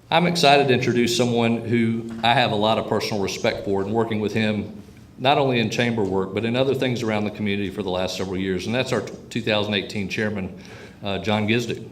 I'm excited to introduce someone who I have a lot of personal respect for, and working with him not only in chamber work, but in other things around the community for the last several years, and that's our 2018 chairman, John Gizdic.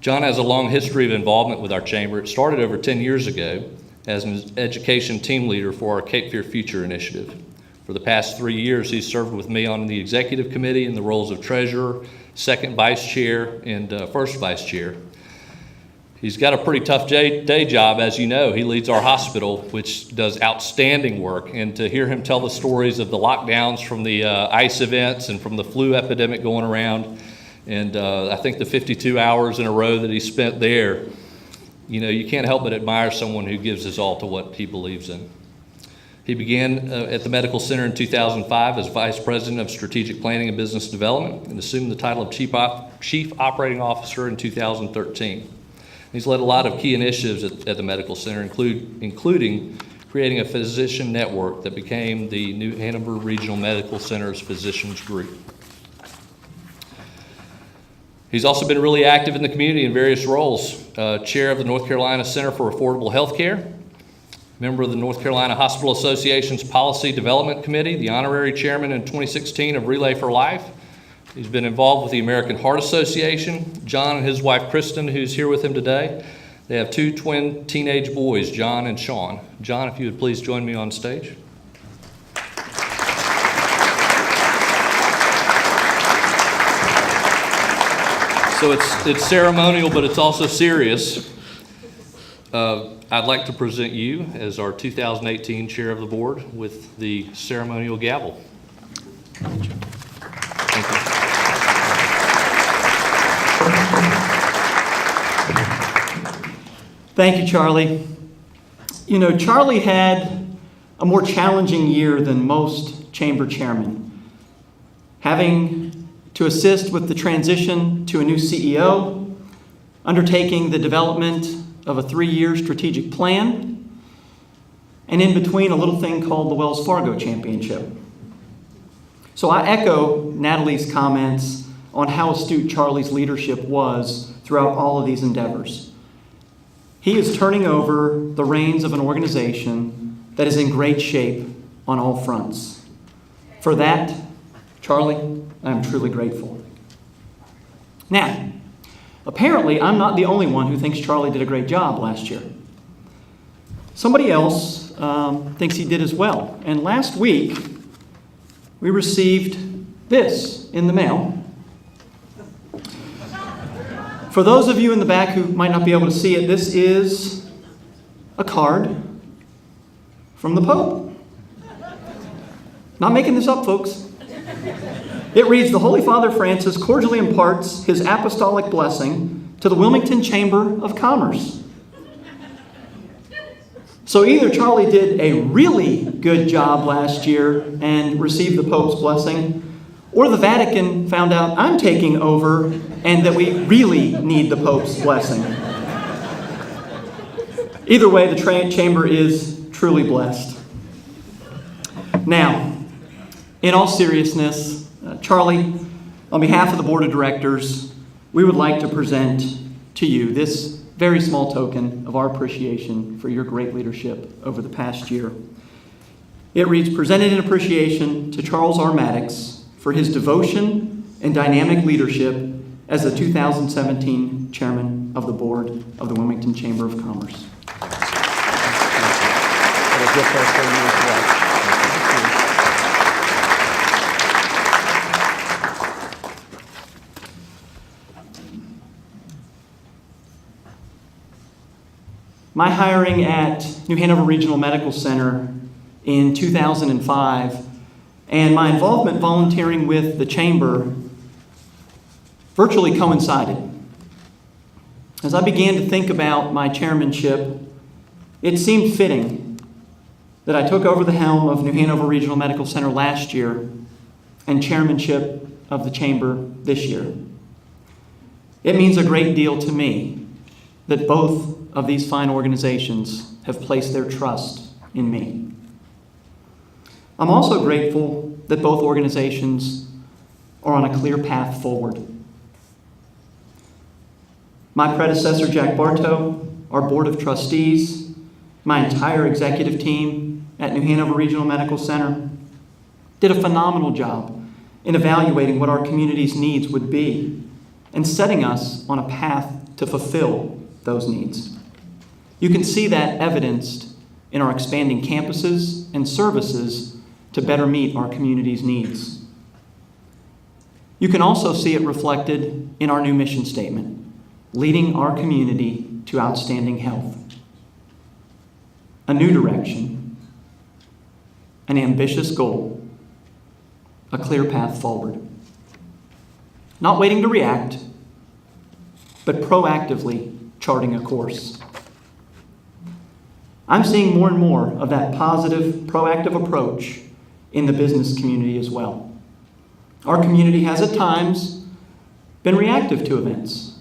John has a long history of involvement with our chamber. It started over 10 years ago as an education team leader for our Cape Fear Future initiative. For the past 3 years, he's served with me on the executive committee in the roles of treasurer, second vice chair, and first vice chair. He's got a pretty tough day job, as you know. He leads our hospital, which does outstanding work. And to hear him tell the stories of the lockdowns from the ice events and from the flu epidemic going around, and I think the 52 hours in a row that he spent there, you know, you can't help but admire someone who gives his all to what he believes in. He began at the medical center in 2005 as vice president of strategic planning and business development, and assumed the title of chief operating officer in 2013. He's led a lot of key initiatives at the medical center, including creating a physician network that became the New Hanover Regional Medical Center's Physicians Group. He's also been really active in the community in various roles. Chair of the North Carolina Center for Affordable Health Care, member of the North Carolina Hospital Association's Policy Development Committee, the honorary chairman in 2016 of Relay for Life. He's been involved with the American Heart Association. John and his wife, Kristen, who's here with him today, they have 2 twin teenage boys, John and Sean. John, if you would please join me on stage. So it's ceremonial, but it's also serious. I'd like to present you as our 2018 chair of the board with the ceremonial gavel. Thank you. Thank you, Charlie. You know, Charlie had a more challenging year than most chamber chairmen, having to assist with the transition to a new CEO, undertaking the development of a 3-year strategic plan, and in between a little thing called the Wells Fargo Championship. So I echo Natalie's comments on how astute Charlie's leadership was throughout all of these endeavors. He is turning over the reins of an organization that is in great shape on all fronts. For that, Charlie, I'm truly grateful. Now, apparently, I'm not the only one who thinks Charlie did a great job last year. Somebody else thinks he did as well. And last week, we received this in the mail. For those of you in the back who might not be able to see it, this is a card from the Pope. Not making this up, folks. It reads, "The Holy Father Francis cordially imparts his apostolic blessing to the Wilmington Chamber of Commerce." So either Charlie did a really good job last year and received the Pope's blessing, or the Vatican found out I'm taking over and that we really need the Pope's blessing. Either way, the chamber is truly blessed. Now, in all seriousness, Charlie, on behalf of the board of directors, we would like to present to you this very small token of our appreciation for your great leadership over the past year. It reads, "Presented in appreciation to Charles R. Maddox for his devotion and dynamic leadership as the 2017 chairman of the board of the Wilmington Chamber of Commerce." My hiring at New Hanover Regional Medical Center in 2005 and my involvement volunteering with the chamber virtually coincided. As I began to think about my chairmanship, it seemed fitting that I took over the helm of New Hanover Regional Medical Center last year and chairmanship of the chamber this year. It means a great deal to me that both of these fine organizations have placed their trust in me. I'm also grateful that both organizations are on a clear path forward. My predecessor, Jack Bartow, our Board of Trustees, my entire executive team at New Hanover Regional Medical Center did a phenomenal job in evaluating what our community's needs would be and setting us on a path to fulfill those needs. You can see that evidenced in our expanding campuses and services to better meet our community's needs. You can also see it reflected in our new mission statement, leading our community to outstanding health. A new direction, an ambitious goal, a clear path forward. Not waiting to react, but proactively charting a course. I'm seeing more and more of that positive, proactive approach in the business community as well. Our community has at times been reactive to events,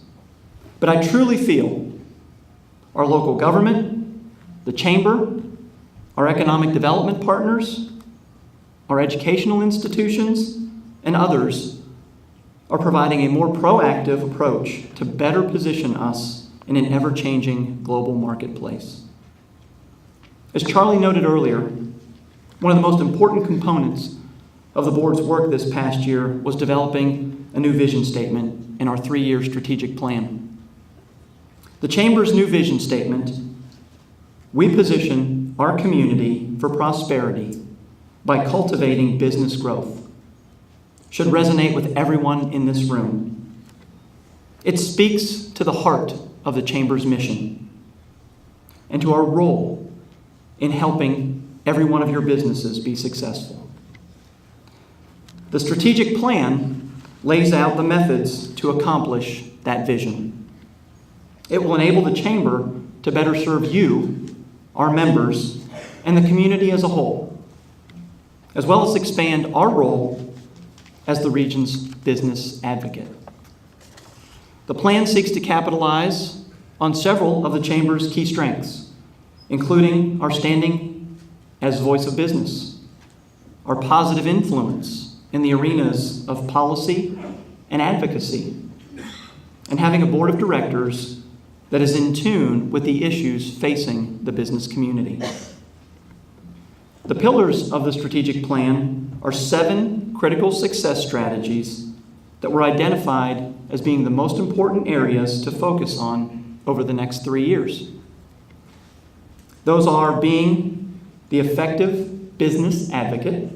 but I truly feel our local government, the chamber, our economic development partners, our educational institutions, and others are providing a more proactive approach to better position us in an ever-changing global marketplace. As Charlie noted earlier, one of the most important components of the board's work this past year was developing a new vision statement in our 3-year strategic plan. The Chamber's new vision statement, we position our community for prosperity by cultivating business growth, should resonate with everyone in this room. It speaks to the heart of the Chamber's mission and to our role in helping every one of your businesses be successful. The strategic plan lays out the methods to accomplish that vision. It will enable the Chamber to better serve you, our members, and the community as a whole, as well as expand our role as the region's business advocate. The plan seeks to capitalize on several of the Chamber's key strengths, including our standing as voice of business, our positive influence in the arenas of policy and advocacy, and having a board of directors that is in tune with the issues facing the business community. The pillars of the strategic plan are 7 critical success strategies that were identified as being the most important areas to focus on over the next 3 years. Those are being the effective business advocate,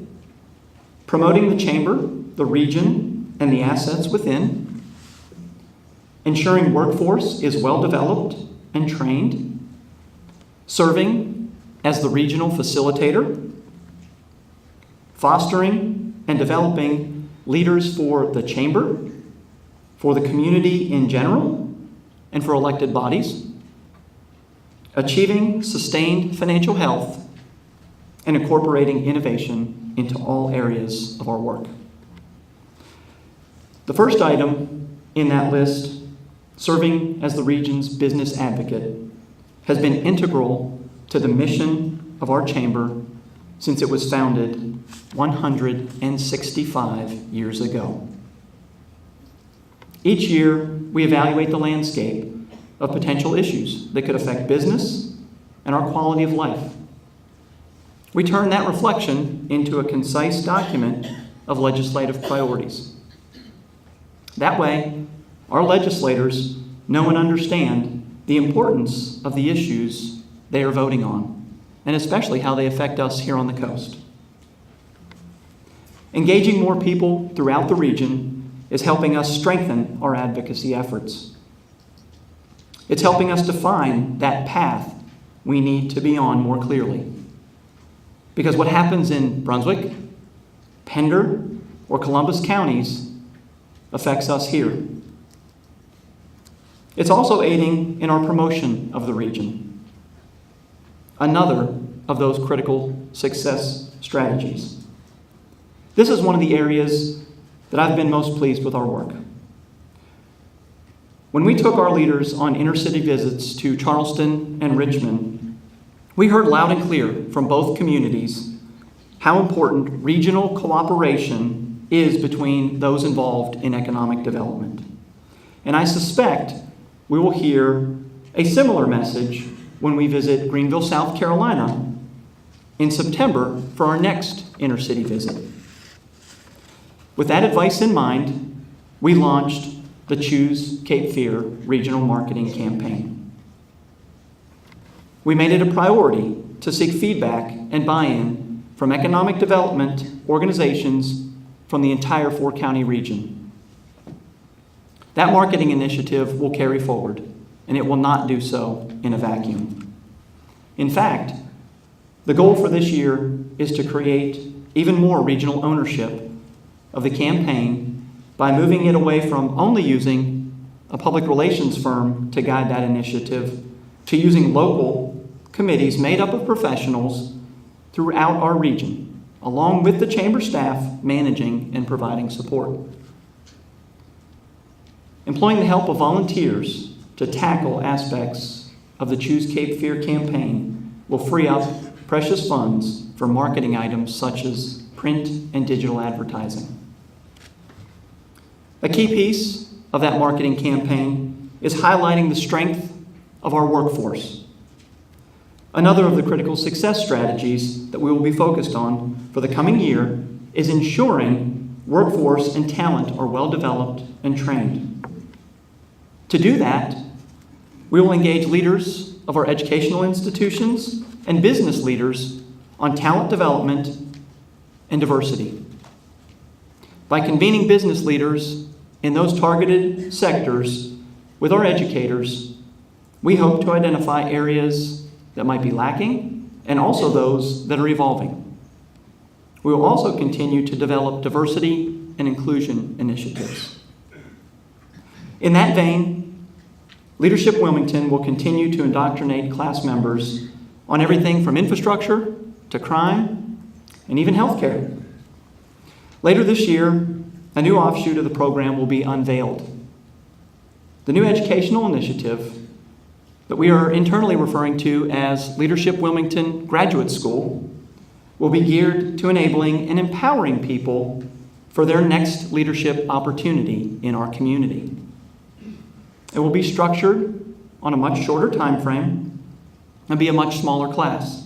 promoting the Chamber, the region, and the assets within, ensuring workforce is well developed and trained, serving as the regional facilitator, fostering and developing leaders for the Chamber, for the community in general, and for elected bodies, achieving sustained financial health, and incorporating innovation into all areas of our work. The first item in that list, serving as the region's business advocate, has been integral to the mission of our Chamber since it was founded 165 years ago. Each year, we evaluate the landscape of potential issues that could affect business and our quality of life. We turn that reflection into a concise document of legislative priorities. That way, our legislators know and understand the importance of the issues they are voting on, and especially how they affect us here on the coast. Engaging more people throughout the region is helping us strengthen our advocacy efforts. It's helping us define that path we need to be on more clearly. Because what happens in Brunswick, Pender, or Columbus counties affects us here. It's also aiding in our promotion of the region. Another of those critical success strategies. This is one of the areas that I've been most pleased with our work. When we took our leaders on intercity visits to Charleston and Richmond, we heard loud and clear from both communities how important regional cooperation is between those involved in economic development. And I suspect we will hear a similar message when we visit Greenville, South Carolina in September for our next inner-city visit. With that advice in mind, we launched the Choose Cape Fear regional marketing campaign. We made it a priority to seek feedback and buy-in from economic development organizations from the entire four-county region. That marketing initiative will carry forward, and it will not do so in a vacuum. In fact, the goal for this year is to create even more regional ownership of the campaign by moving it away from only using a public relations firm to guide that initiative to using local committees made up of professionals throughout our region, along with the chamber staff managing and providing support. Employing the help of volunteers to tackle aspects of the Choose Cape Fear campaign will free up precious funds for marketing items such as print and digital advertising. A key piece of that marketing campaign is highlighting the strength of our workforce. Another of the critical success strategies that we will be focused on for the coming year is ensuring workforce and talent are well developed and trained. To do that, we will engage leaders of our educational institutions and business leaders on talent development and diversity. By convening business leaders in those targeted sectors with our educators, we hope to identify areas that might be lacking and also those that are evolving. We will also continue to develop diversity and inclusion initiatives. In that vein, Leadership Wilmington will continue to indoctrinate class members on everything from infrastructure to crime and even healthcare. Later this year, a new offshoot of the program will be unveiled. The new educational initiative that we are internally referring to as Leadership Wilmington Graduate School will be geared to enabling and empowering people for their next leadership opportunity in our community. It will be structured on a much shorter time frame and be a much smaller class.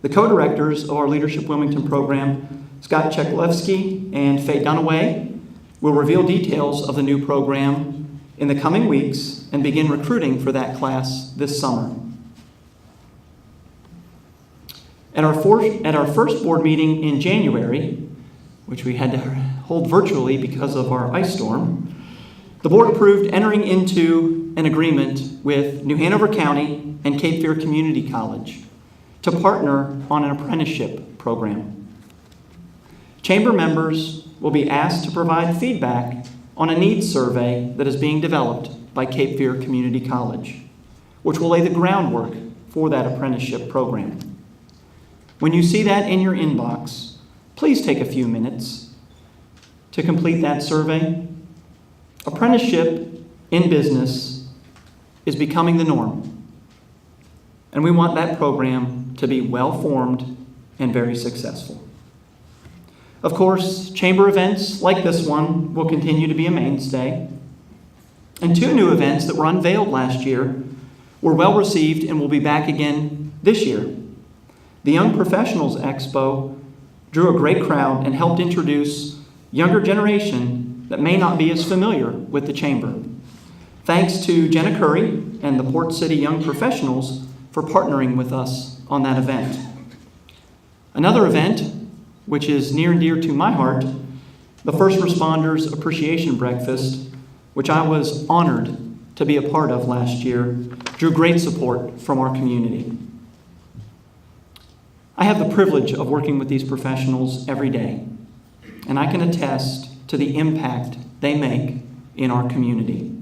The co-directors of our Leadership Wilmington program, Scott Cheklevsky and Faye Dunaway, will reveal details of the new program in the coming weeks and begin recruiting for that class this summer. At our first board meeting in January, which we had to hold virtually because of our ice storm, the board approved entering into an agreement with New Hanover County and Cape Fear Community College to partner on an apprenticeship program. Chamber members will be asked to provide feedback on a needs survey that is being developed by Cape Fear Community College, which will lay the groundwork for that apprenticeship program. When you see that in your inbox, please take a few minutes to complete that survey. Apprenticeship in business is becoming the norm, and we want that program to be well-formed and very successful. Of course, chamber events like this one will continue to be a mainstay, and two new events that were unveiled last year were well received and will be back again this year. The Young Professionals Expo drew a great crowd and helped introduce younger generation that may not be as familiar with the chamber. Thanks to Jenna Curry and the Port City Young Professionals for partnering with us on that event. Another event, which is near and dear to my heart, the First Responders Appreciation Breakfast, which I was honored to be a part of last year, drew great support from our community. I have the privilege of working with these professionals every day, and I can attest to the impact they make in our community.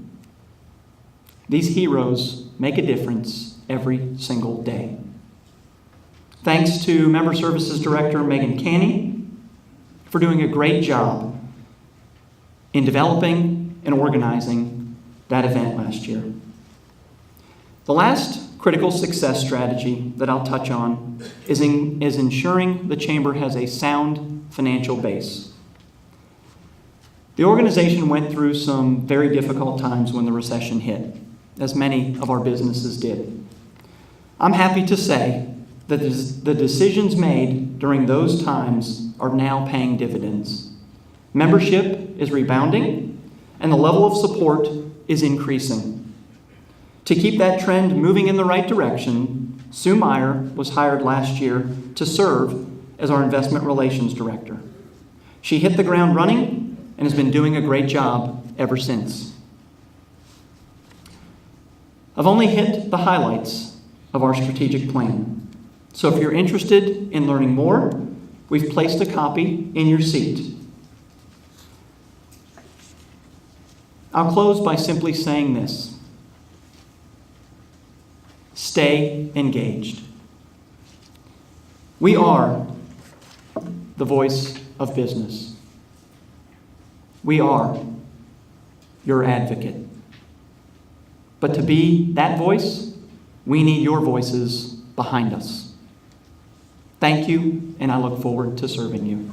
These heroes make a difference every single day. Thanks to Member Services Director Megan Canny for doing a great job in developing and organizing that event last year. The last critical success strategy that I'll touch on is ensuring the Chamber has a sound financial base. The organization went through some very difficult times when the recession hit. as many of our businesses did. I'm happy to say that the decisions made during those times are now paying dividends. Membership is rebounding, and the level of support is increasing. To keep that trend moving in the right direction, Sue Meyer was hired last year to serve as our Investment Relations Director. She hit the ground running and has been doing a great job ever since. I've only hit the highlights of our strategic plan. So if you're interested in learning more, we've placed a copy in your seat. I'll close by simply saying this: stay engaged. We are the voice of business. We are your advocate. But to be that voice, we need your voices behind us. Thank you, and I look forward to serving you.